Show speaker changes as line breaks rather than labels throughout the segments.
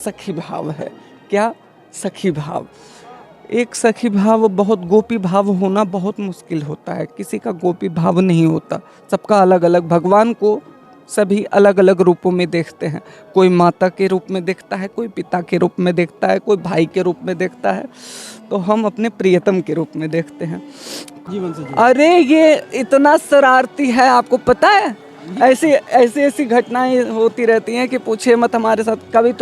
सखी भाव है। क्या सखी भाव? एक सखी भाव, बहुत गोपी भाव होना बहुत मुश्किल होता है। किसी का गोपी भाव नहीं होता, सबका अलग अलग। भगवान को सभी अलग अलग रूपों में देखते हैं। कोई माता के रूप में देखता है, कोई पिता के रूप में देखता है, कोई भाई के रूप में देखता है, तो हम अपने प्रियतम के रूप में देखते हैं।
जीवन से
अरे ये इतना शरारती है, आपको पता है? ऐसी घटनाएं होती रहती हैं कि पूछिए मत हमारे साथ। कभी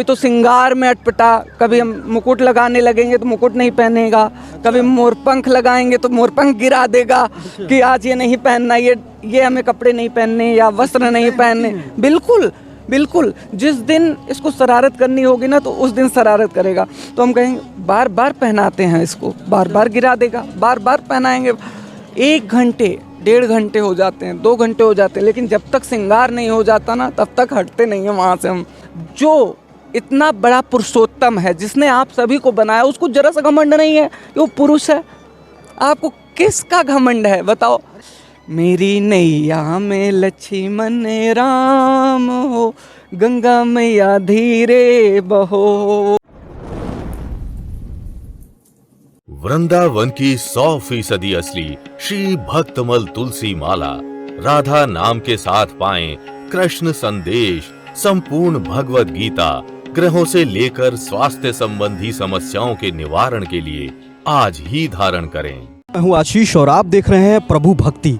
तो श्रृंगार में अटपटा, कभी हम मुकुट लगाने लगेंगे तो मुकुट नहीं पहनेगा, कभी मोरपंख लगाएंगे तो मोरपंख गिरा देगा कि आज ये नहीं पहनना, ये हमें कपड़े नहीं पहनने या वस्त्र नहीं पहनने। बिल्कुल बिल्कुल, जिस दिन इसको शरारत करनी होगी ना तो उस दिन शरारत करेगा। तो हम कहेंगे बार बार पहनाते हैं इसको, बार बार गिरा देगा, बार बार पहनाएंगे। 1 घंटे 1.5 घंटे हो जाते हैं, 2 घंटे हो जाते हैं, लेकिन जब तक श्रृंगार नहीं हो जाता ना तब तक हटते नहीं हैं वहाँ से हम। जो इतना बड़ा पुरुषोत्तम है, जिसने आप सभी को बनाया, उसको जरा सा घमंड नहीं है कि वो पुरुष है। आपको किसका घमंड है बताओ? मेरी नैया में लक्ष्मण राम हो, गंगा मैया धीरे बहो।
वृंदावन की 100% असली श्री भक्तमल तुलसी माला, राधा नाम के साथ पाएं कृष्ण संदेश, संपूर्ण भगवत गीता, ग्रहों से लेकर स्वास्थ्य संबंधी समस्याओं के निवारण के लिए आज ही धारण करें।
मैं हूँ आशीष और आप देख रहे हैं प्रभु भक्ति।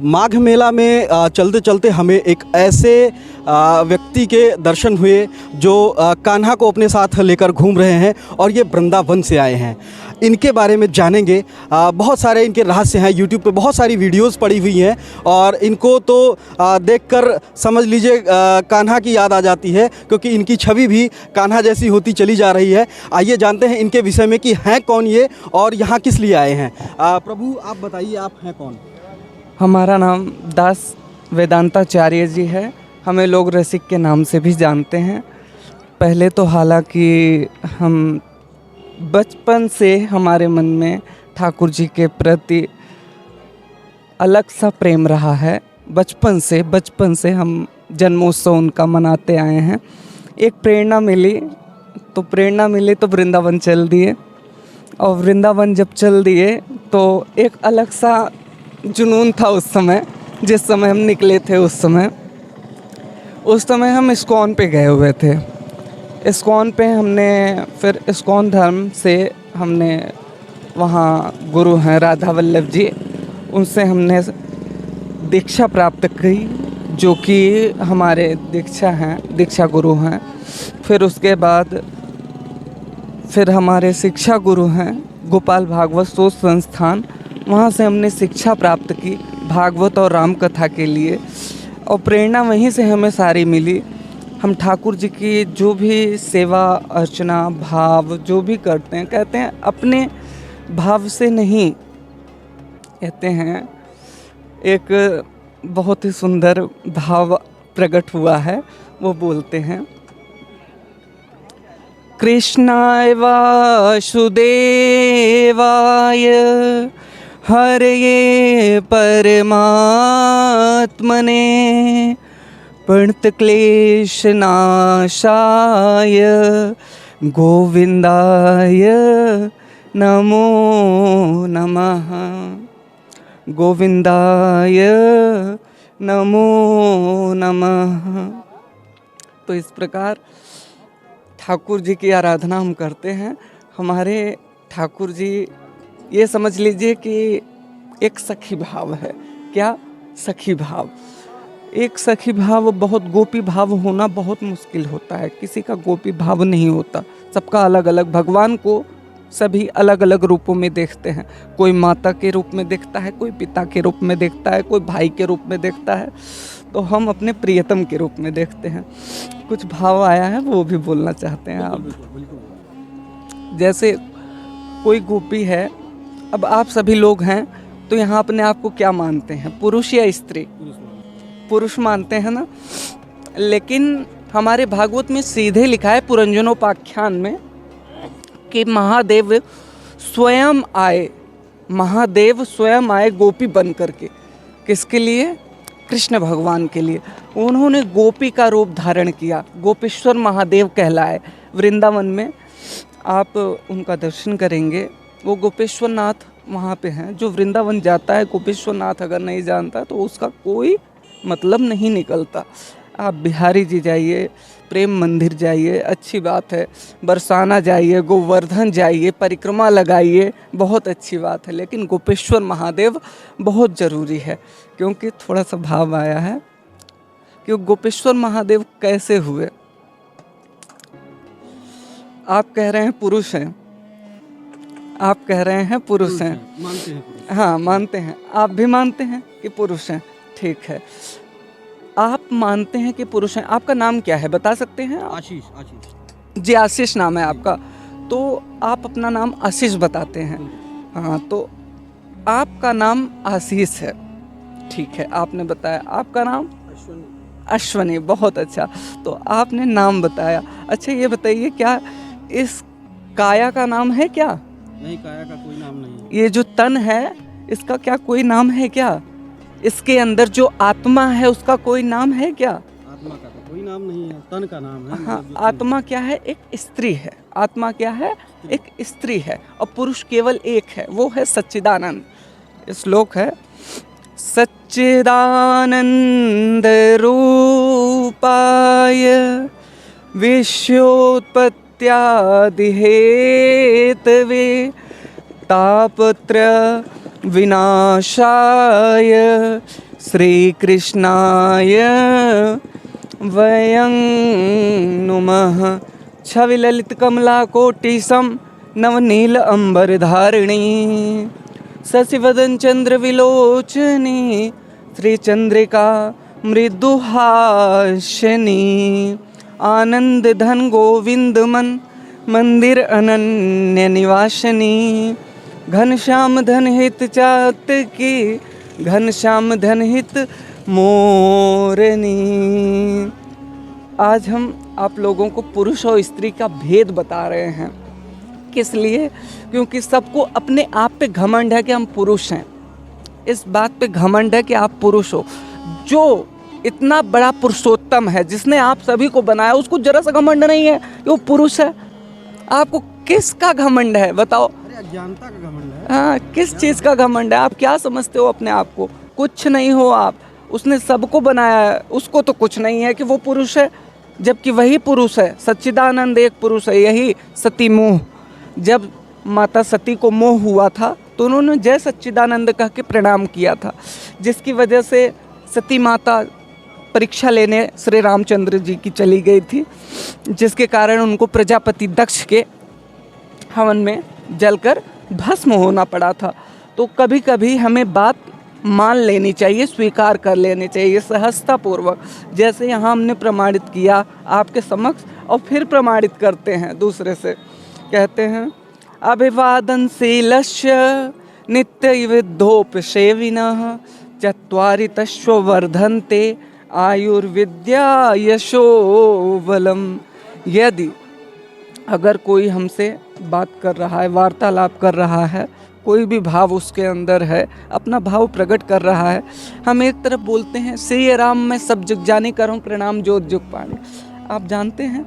माघ मेला में चलते चलते हमें एक ऐसे व्यक्ति के दर्शन हुए जो कान्हा को अपने साथ लेकर घूम रहे हैं और ये वृंदावन से आए हैं। इनके बारे में जानेंगे। बहुत सारे इनके रहस्य हैं, यूट्यूब पे बहुत सारी वीडियोस पड़ी हुई हैं और इनको तो देखकर समझ लीजिए कान्हा की याद आ जाती है, क्योंकि इनकी छवि भी कान्हा जैसी होती चली जा रही है। आइए जानते हैं इनके विषय में कि हैं कौन ये और यहाँ किस लिए आए हैं। प्रभु आप बताइए, आप हैं कौन?
हमारा नाम दास वेदांताचार्य जी है। हमें लोग रसिक के नाम से भी जानते हैं। पहले तो हालांकि हम बचपन से हमारे मन में ठाकुर जी के प्रति अलग सा प्रेम रहा है। बचपन से हम जन्मोत्सव उनका मनाते आए हैं। एक प्रेरणा मिली तो वृंदावन चल दिए, और वृंदावन जब चल दिए तो एक अलग सा जुनून था उस समय। जिस समय हम निकले थे उस समय हम इस्कॉन पे गए हुए थे। इस्कॉन पे फिर इस्कॉन धर्म से हमने, वहाँ गुरु हैं राधा वल्लभ जी, उनसे हमने दीक्षा प्राप्त की, जो कि हमारे दीक्षा गुरु हैं। फिर उसके बाद फिर हमारे शिक्षा गुरु हैं गोपाल भागवत शोध संस्थान, वहाँ से हमने शिक्षा प्राप्त की भागवत और राम कथा के लिए, और प्रेरणा वहीं से हमें सारी मिली। हम ठाकुर जी की जो भी सेवा अर्चना भाव जो भी करते हैं, कहते हैं अपने भाव से नहीं, कहते हैं एक बहुत ही सुंदर भाव प्रकट हुआ है। वो बोलते हैं, कृष्णाय वासुदेवाय हरये परमात्मने प्रणतक्लेशनाशाय गोविंदाय नमो नमः, गोविंदाय नमो नमः। तो इस प्रकार ठाकुर जी की आराधना हम करते हैं। हमारे ठाकुर जी, ये समझ लीजिए कि एक सखी भाव है। क्या सखी भाव? एक सखी भाव, बहुत गोपी भाव होना बहुत मुश्किल होता है। किसी का गोपी भाव नहीं होता, सबका अलग अलग। भगवान को सभी अलग अलग रूपों में देखते हैं। कोई माता के रूप में देखता है, कोई पिता के रूप में देखता है, कोई भाई के रूप में देखता है, तो हम अपने प्रियतम के रूप में देखते हैं। कुछ भाव आया है, वो भी बोलना चाहते हैं आप। जैसे कोई गोपी है, अब आप सभी लोग हैं तो यहाँ अपने आप को क्या मानते हैं, पुरुष या स्त्री? पुरुष मानते हैं ना। लेकिन हमारे भागवत में सीधे लिखा है पुरंजनोपाख्यान में कि महादेव स्वयं आए गोपी बन करके। किसके लिए? कृष्ण भगवान के लिए। उन्होंने गोपी का रूप धारण किया, गोपेश्वर महादेव कहलाए। वृंदावन में आप उनका दर्शन करेंगे, वो गोपेश्वर नाथ वहाँ पे हैं। जो वृंदावन जाता है गोपेश्वर नाथ अगर नहीं जानता तो उसका कोई मतलब नहीं निकलता। आप बिहारी जी जाइए, प्रेम मंदिर जाइए, अच्छी बात है, बरसाना जाइए, गोवर्धन जाइए, परिक्रमा लगाइए, बहुत अच्छी बात है, लेकिन गोपेश्वर महादेव बहुत ज़रूरी है। क्योंकि थोड़ा सा भाव आया है कि गोपेश्वर महादेव कैसे हुए। आप कह रहे हैं पुरुष हैं, आप कह रहे हैं पुरुष हैं,
मानते हैं पुरुष।
हाँ मानते हैं, आप भी मानते हैं कि पुरुष हैं, ठीक है। आप मानते हैं कि पुरुष हैं, आपका नाम क्या है बता सकते हैं आप?
आशीष। आशीष
जी आशीष नाम है आपका, तो आप अपना नाम आशीष बताते हैं। हाँ, तो आपका नाम आशीष है, ठीक है, आपने बताया। आपका नाम अश्वनी, बहुत अच्छा। तो आपने नाम बताया। अच्छा ये बताइए, क्या इस काया का नाम है क्या?
नहीं, काया का कोई नाम नहीं है।
ये जो तन है इसका क्या कोई नाम है क्या? इसके अंदर जो आत्मा है उसका कोई नाम है क्या?
आत्मा का तो कोई नाम नहीं है, तन का नाम है।
हाँ, आत्मा क्या है? एक स्त्री है। आत्मा क्या है? एक स्त्री है। और पुरुष केवल एक है, वो है सच्चिदानंद। श्लोक है, सच्चिदानंद रूपाय विश्वोत्पत्त्यादिहेतवे तापत्रय विनाशाय श्रीकृष्णाय वयं नुमः। छवि ललित कमला कोटिसम नवनील अंबरधारिणी शशिवदन चंद्र विलोचनी श्रीचंद्रिका मृदुहासिनी आनंद धन गोविंद मन मंदिर अनन्य निवासिनी घनश्याम धन हित चात की घनश्याम धन हित मोरनी। आज हम आप लोगों को पुरुष और स्त्री का भेद बता रहे हैं। किस लिए? क्योंकि सबको अपने आप पे घमंड है कि हम पुरुष हैं। इस बात पे घमंड है कि आप पुरुष हो। जो इतना बड़ा पुरुषोत्तम है, जिसने आप सभी को बनाया, उसको जरा सा घमंड नहीं है कि वो पुरुष है। आपको किसका घमंड है बताओ?
अज्ञानता का घमंड है।
हाँ, किस चीज़ का घमंड है? आप क्या समझते हो अपने आप को? कुछ नहीं हो आप। उसने सबको बनाया है, उसको तो कुछ नहीं है कि वो पुरुष है, जबकि वही पुरुष है। सच्चिदानंद एक पुरुष है। यही सती मोह, जब माता सती को मोह हुआ था तो उन्होंने जय सच्चिदानंद कह के प्रणाम किया था, जिसकी वजह से सती माता परीक्षा लेने श्री रामचंद्र जी की चली गई थी, जिसके कारण उनको प्रजापति दक्ष के हवन में जलकर भस्म होना पड़ा था। तो कभी कभी हमें बात मान लेनी चाहिए, स्वीकार कर लेनी चाहिए सहजतापूर्वक। जैसे यहाँ हमने प्रमाणित किया आपके समक्ष, और फिर प्रमाणित करते हैं दूसरे से। कहते हैं, अभिवादनशीलस्य नित्यविद्धोपसेविनः चत्वारि तस्व वर्धन्ते आयुर्विद्या यशो बलम। यदि अगर कोई हमसे बात कर रहा है, वार्तालाप कर रहा है, कोई भी भाव उसके अंदर है, अपना भाव प्रकट कर रहा है, हम एक तरफ बोलते हैं श्री राम में सब जग जानी करूँ प्रणाम जो जुग पाने। आप जानते हैं,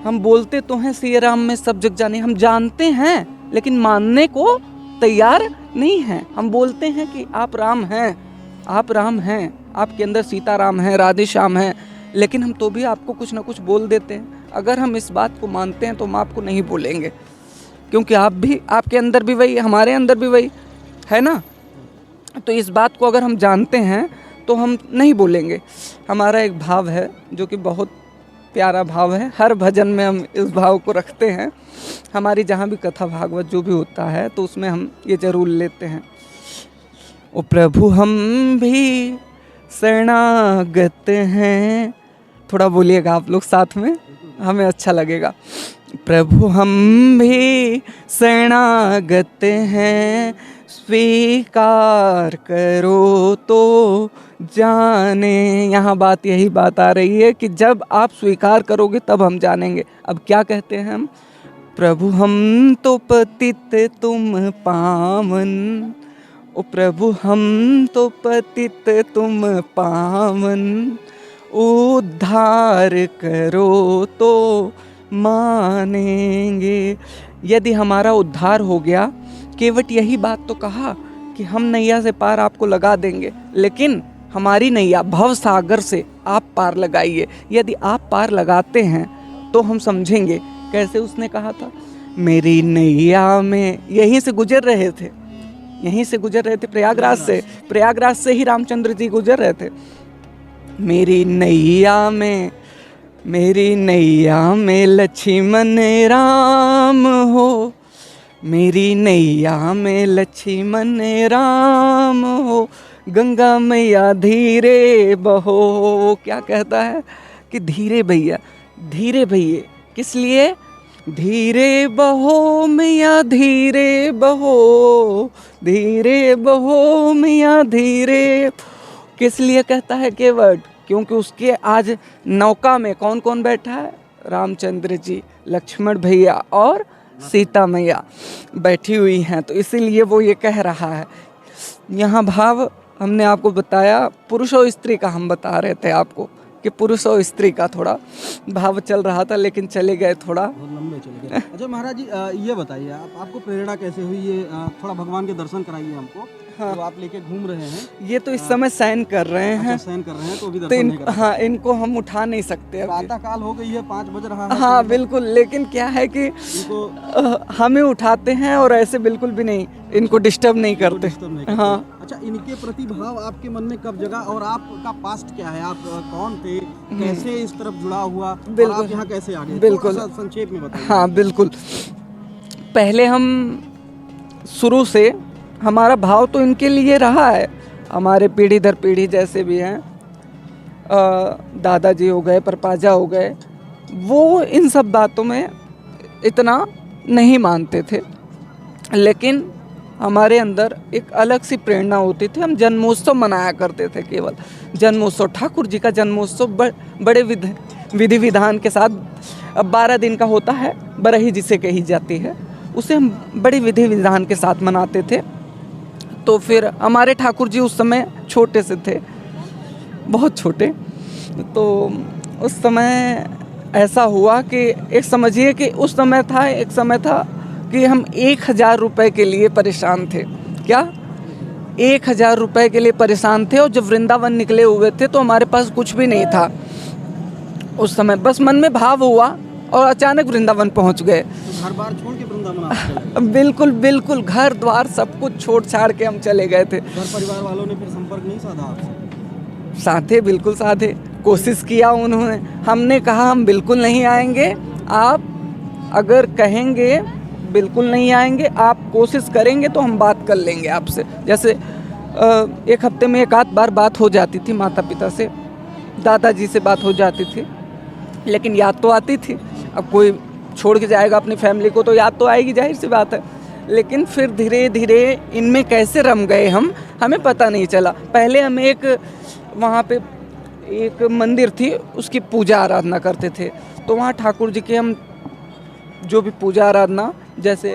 हम बोलते तो हैं श्री राम में सब जग जानी, हम जानते हैं लेकिन मानने को तैयार नहीं हैं। हम बोलते हैं कि आप राम हैं, आप राम हैं, आपके अंदर सीता राम है, राधे श्याम है, लेकिन हम तो भी आपको कुछ ना कुछ बोल देते हैं। अगर हम इस बात को मानते हैं तो हम आपको नहीं बोलेंगे, क्योंकि आप भी, आपके अंदर भी वही, हमारे अंदर भी वही है ना। तो इस बात को अगर हम जानते हैं तो हम नहीं बोलेंगे। हमारा एक भाव है जो कि बहुत प्यारा भाव है, हर भजन में हम इस भाव को रखते हैं। हमारी जहाँ भी कथा भागवत जो भी होता है तो उसमें हम ये जरूर लेते हैं, ओ प्रभु हम भी शरणागत हैं। थोड़ा बोलिएगा आप लोग साथ में, हमें अच्छा लगेगा। प्रभु हम भी शरणागत हैं, स्वीकार करो तो जाने। यहाँ बात यही बात आ रही है कि जब आप स्वीकार करोगे तब हम जानेंगे। अब क्या कहते हैं हम? प्रभु हम तो पतित तुम पावन, ओ प्रभु हम तो पतित तुम पावन, उद्धार करो तो मानेंगे। यदि हमारा उद्धार हो गया, केवट यही बात तो कहा कि हम नैया से पार आपको लगा देंगे, लेकिन हमारी नैया भव सागर से आप पार लगाइए। यदि आप पार लगाते हैं तो हम समझेंगे। कैसे उसने कहा था, मेरी नैया में, यहीं से गुजर रहे थे, यहीं से गुजर रहे थे, प्रयागराज से ही रामचंद्र जी गुजर रहे थे। मेरी नैया में, मेरी नैया में लक्ष्मण राम हो, मेरी नैया में लक्ष्मण राम हो, गंगा मैया धीरे बहो। क्या कहता है कि धीरे भैया, धीरे भैया, किस लिए? धीरे बहो मैया धीरे बहो, धीरे बहो मैया धीरे। किस लिए कहता है केवट? क्योंकि उसके आज नौका में कौन कौन बैठा है? रामचंद्र जी, लक्ष्मण भैया और सीता मैया बैठी हुई हैं, तो इसीलिए वो ये कह रहा है। यहाँ भाव हमने आपको बताया, पुरुष और स्त्री का हम बता रहे थे आपको कि पुरुष और स्त्री का थोड़ा भाव चल रहा था, लेकिन चले गए थोड़ा
बहुत लंबे चले गए। अच्छा महाराज जी, ये बताइए आपको प्रेरणा कैसे हुई? ये थोड़ा भगवान के दर्शन कराइए हमको। हाँ। तो आप लेके घूम रहे हैं,
ये तो इस समय शयन कर रहे हैं।
अच्छा, शयन कर रहे हैं तो अभी दर्शन नहीं कर रहे।
हाँ, इनको हम उठा नहीं सकते।
प्रातः काल हो गई है, 5 बज रहा है।
हाँ बिल्कुल, लेकिन क्या है कि
इनको
हमें उठाते हैं और ऐसे बिल्कुल भी नहीं, इनको डिस्टर्ब नहीं करते। हाँ।
अच्छा, इनके प्रति भाव आपके मन में कब जगा और आपका पास्ट क्या है? आप कौन थे, कैसे इस तरफ जुड़ा हुआ, और आप यहाँ कैसे आ गए?
बिल्कुल,
संक्षेप में बताइए।
हाँ बिल्कुल। पहले हम शुरू से हमारा भाव तो इनके लिए रहा है, हमारे पीढ़ी दर पीढ़ी जैसे भी हैं, दादाजी हो गए, परपाजा हो गए, वो इन सब बातों में इतना नहीं मानते थे, लेकिन हमारे अंदर एक अलग सी प्रेरणा होती थी। हम जन्मोत्सव मनाया करते थे, केवल जन्मोत्सव, ठाकुर जी का जन्मोत्सव बड़े विधि विधान के साथ 12 दिन का होता है, बरही जिसे कही जाती है, उसे हम बड़े विधि विधान के साथ मनाते थे। तो फिर हमारे ठाकुर जी उस समय छोटे से थे, बहुत छोटे, तो उस समय ऐसा हुआ कि एक समझिए कि उस समय था, एक समय था कि हम 1000 रुपये के लिए परेशान थे। क्या? 1000 रुपये के लिए परेशान थे, और जब वृंदावन निकले हुए थे तो हमारे पास कुछ भी नहीं था उस समय। बस मन में भाव हुआ और अचानक वृंदावन पहुंच गए।
तो घर बार छोड़ के वृंदावन आप चले गए?
बिल्कुल बिल्कुल, घर द्वार सब कुछ छोड़ छाड़ के हम चले गए थे।
घर परिवार वालों ने फिर संपर्क नहीं साधा आपसे?
साधे, बिल्कुल साधे, कोशिश किया उन्होंने। हमने कहा हम बिल्कुल नहीं आएंगे, आप अगर कहेंगे बिल्कुल नहीं आएंगे, आप कोशिश करेंगे तो हम बात कर लेंगे आपसे। जैसे एक हफ्ते में 1 आध बार बात हो जाती थी माता पिता से, दादाजी से बात हो जाती थी, लेकिन याद तो आती थी। अब कोई छोड़ के जाएगा अपनी फैमिली को तो याद तो आएगी, जाहिर सी बात है। लेकिन फिर धीरे धीरे इनमें कैसे रम गए हम, हमें पता नहीं चला। पहले हम वहाँ पे एक मंदिर थी, उसकी पूजा आराधना करते थे, तो वहाँ ठाकुर जी की हम जो भी पूजा आराधना, जैसे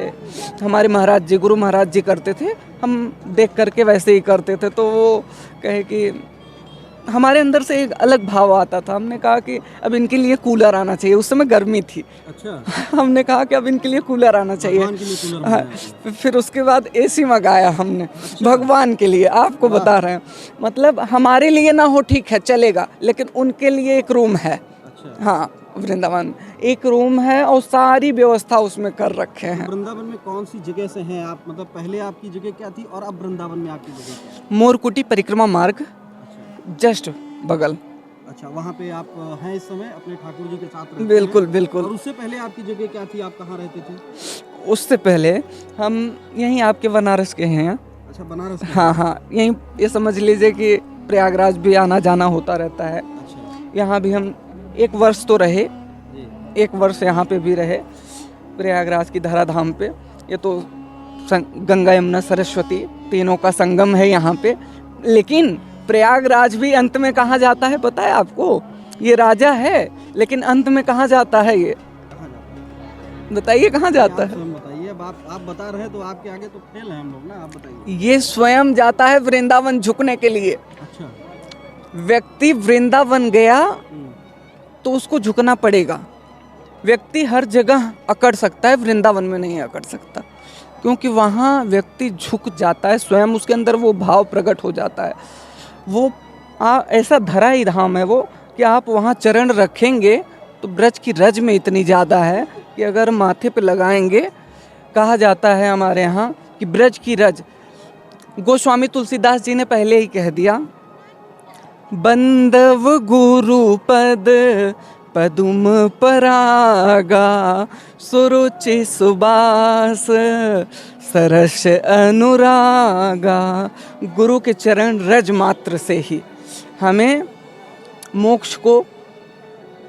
हमारे महाराज जी, गुरु महाराज जी करते थे, हम देख करके वैसे ही करते थे। तो वो कहे कि हमारे अंदर से एक अलग भाव आता था। हमने कहा कि अब इनके लिए कूलर आना चाहिए, उस समय गर्मी थी।
अच्छा।
हमने कहा कि अब इनके लिए कूलर आना चाहिए।
भगवान के लिए कूलर
हाँ, फिर उसके बाद एसी मंगाया हमने। अच्छा। भगवान के लिए, आपको बता रहे हैं, मतलब हमारे लिए ना हो ठीक है चलेगा, लेकिन उनके लिए एक रूम है।
अच्छा।
हाँ, वृंदावन एक रूम है और सारी व्यवस्था उसमें कर रखे हैं।
वृंदावन में कौन सी जगह से हैं आप? मतलब पहले आपकी जगह क्या थी और अब वृंदावन में आपकी जगह क्या है?
मोरकुटी परिक्रमा मार्ग जस्ट बगल।
अच्छा, वहाँ पे आप हैं इस समय अपने ठाकुर जी के साथ रहते हैं?
बिल्कुल बिल्कुल।
और उससे पहले आपकी जगह क्या थी, आप कहाँ रहते थे?
उससे पहले हम यहीं आपके बनारस के हैं।
अच्छा, बनारस?
हाँ हाँ, यहीं, ये समझ लीजिए कि प्रयागराज भी आना जाना होता रहता है।
अच्छा।
यहाँ भी हम 1 वर्ष तो रहे, 1 वर्ष यहाँ पे भी रहे, प्रयागराज की धराधाम पे। ये तो गंगा यमुना सरस्वती तीनों का संगम है यहाँ पे। लेकिन प्रयागराज भी अंत में कहाँ जाता है पता है आपको? ये राजा है, लेकिन अंत में कहाँ जाता है ये? बताइए कहाँ जाता है?
बताइए, अब आप बता रहे हैं तो आपके आगे तो फेल है हम लोग ना, आप बताइए।
ये स्वयं जाता है वृंदावन झुकने के लिए।
अच्छा।
व्यक्ति वृंदावन गया तो उसको झुकना पड़ेगा। व्यक्ति हर जगह अकड़ सकता है, वृंदावन में नहीं अकड़ सकता, क्योंकि वहाँ व्यक्ति झुक जाता है, स्वयं उसके अंदर वो भाव प्रकट हो जाता है। वो ऐसा धरा ही धाम है वो कि आप वहाँ चरण रखेंगे तो ब्रज की रज में इतनी ज़्यादा है कि अगर माथे पे लगाएंगे, कहा जाता है हमारे यहाँ कि ब्रज की रज, गोस्वामी तुलसीदास जी ने पहले ही कह दिया, बंदव गुरु पद पदुम परागा सुरुचि सुबास सरस अनुरागा। गुरु के चरण रज मात्र से ही हमें मोक्ष को,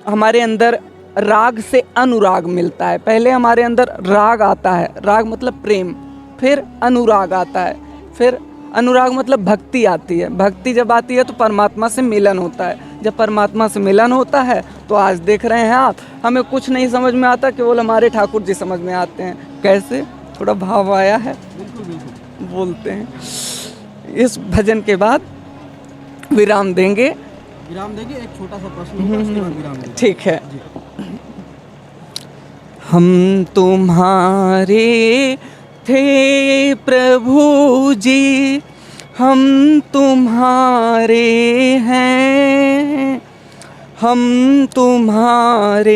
हमारे अंदर राग से अनुराग मिलता है। पहले हमारे अंदर राग आता है, राग मतलब प्रेम, फिर अनुराग आता है, फिर अनुराग मतलब भक्ति आती है। भक्ति जब आती है तो परमात्मा से मिलन होता है। जब परमात्मा से मिलन होता है तो आज देख रहे हैं आप, हमें कुछ नहीं समझ में आता, केवल हमारे ठाकुर जी समझ में आते हैं। कैसे? थोड़ा भाव आया है, बोलते हैं। इस भजन के बाद विराम देंगे।
एक छोटा सा प्रश्न होगा, उसके बाद विराम देंगे।
ठीक है। हम तुम्हारे थे प्रभु जी, हम तुम्हारे हैं, हम तुम्हारे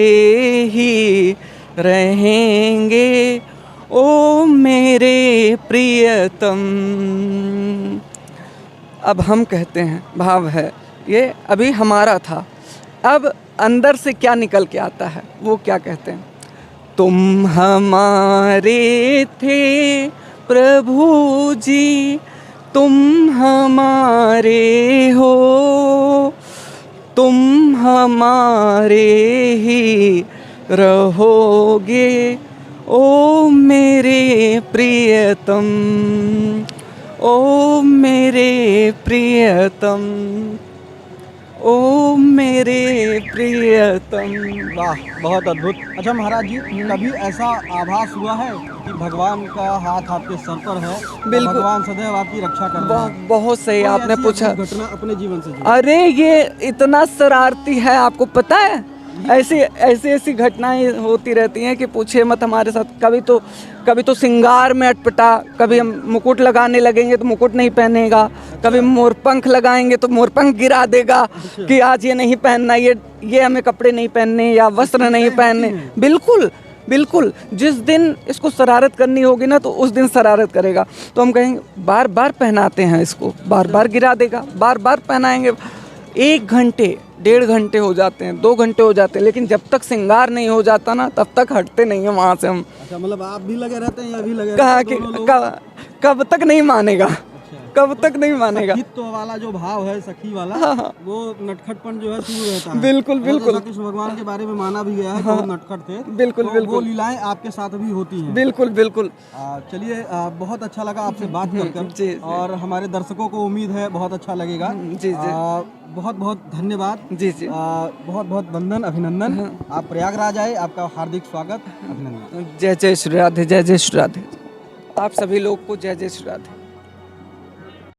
ही रहेंगे ओ मेरे प्रियतम। अब हम कहते हैं, भाव है ये, अभी हमारा था, अब अंदर से क्या निकल के आता है वो क्या कहते हैं। तुम हमारे थे प्रभु जी, तुम हमारे हो, तुम हमारे ही रहोगे ओ मेरे प्रियतम, ओ मेरे प्रियतम, ओ मेरे प्रियतम।
वाह, बहुत अद्भुत। अच्छा महाराज जी, कभी ऐसा आभास हुआ है कि भगवान का हाथ आपके सर पर है,
बिल्कुल।
भगवान सदैव आपकी रक्षा कर रहे हैं?
बहुत सही
कोई
आपने
ऐसी
पूछा।
घटना अपने जीवन से जुड़ी?
अरे ये इतना शरारती है, आपको पता है, ऐसी घटनाएं होती रहती हैं कि पूछिए मत हमारे साथ। कभी तो श्रृंगार में अटपटा, कभी हम मुकुट लगाने लगेंगे तो मुकुट नहीं पहनेगा, कभी मोरपंख लगाएंगे तो मोरपंख गिरा देगा कि आज ये नहीं पहनना, ये हमें कपड़े नहीं पहनने या वस्त्र नहीं पहनने। बिल्कुल बिल्कुल, जिस दिन इसको शरारत करनी होगी ना तो उस दिन शरारत करेगा। तो हम कहेंगे बार बार पहनाते हैं इसको, बार बार गिरा देगा, बार बार पहनाएंगे। 1 घंटे 1.5 घंटे हो जाते हैं, 2 घंटे हो जाते हैं, लेकिन जब तक श्रृंगार नहीं हो जाता ना तब तक हटते नहीं है वहाँ से हम।
अच्छा, मतलब आप भी लगे रहते हैं या भी लगे
कहा
रहते
कि
हैं दोनों लोग?
कब तक नहीं मानेगा, कब तक नहीं मानेगा।
सखीत्व वाला जो भाव है, सखी वाला, वो नटखटपन जो है शुरू रहता है।
बिल्कुल बिल्कुल।
कृष्ण भगवान के बारे में माना भी गया है कि वो नटखट थे।
बिल्कुल
तो
बिल्कुल।
वो लीलाएं आपके साथ भी होती हैं।
बिल्कुल बिल्कुल।
चलिए, बहुत अच्छा लगा आपसे बात कर
जी।
और हमारे दर्शकों को उम्मीद है बहुत अच्छा लगेगा।
जी जी।
बहुत बहुत धन्यवाद।
जी जी।
बहुत बहुत वंदन, अभिनंदन। आप प्रयागराज आए, आपका हार्दिक स्वागत, अभिनंदन।
जय जय श्री राधे, जय जय श्री राधे। आप सभी लोग को जय जय श्री राधे।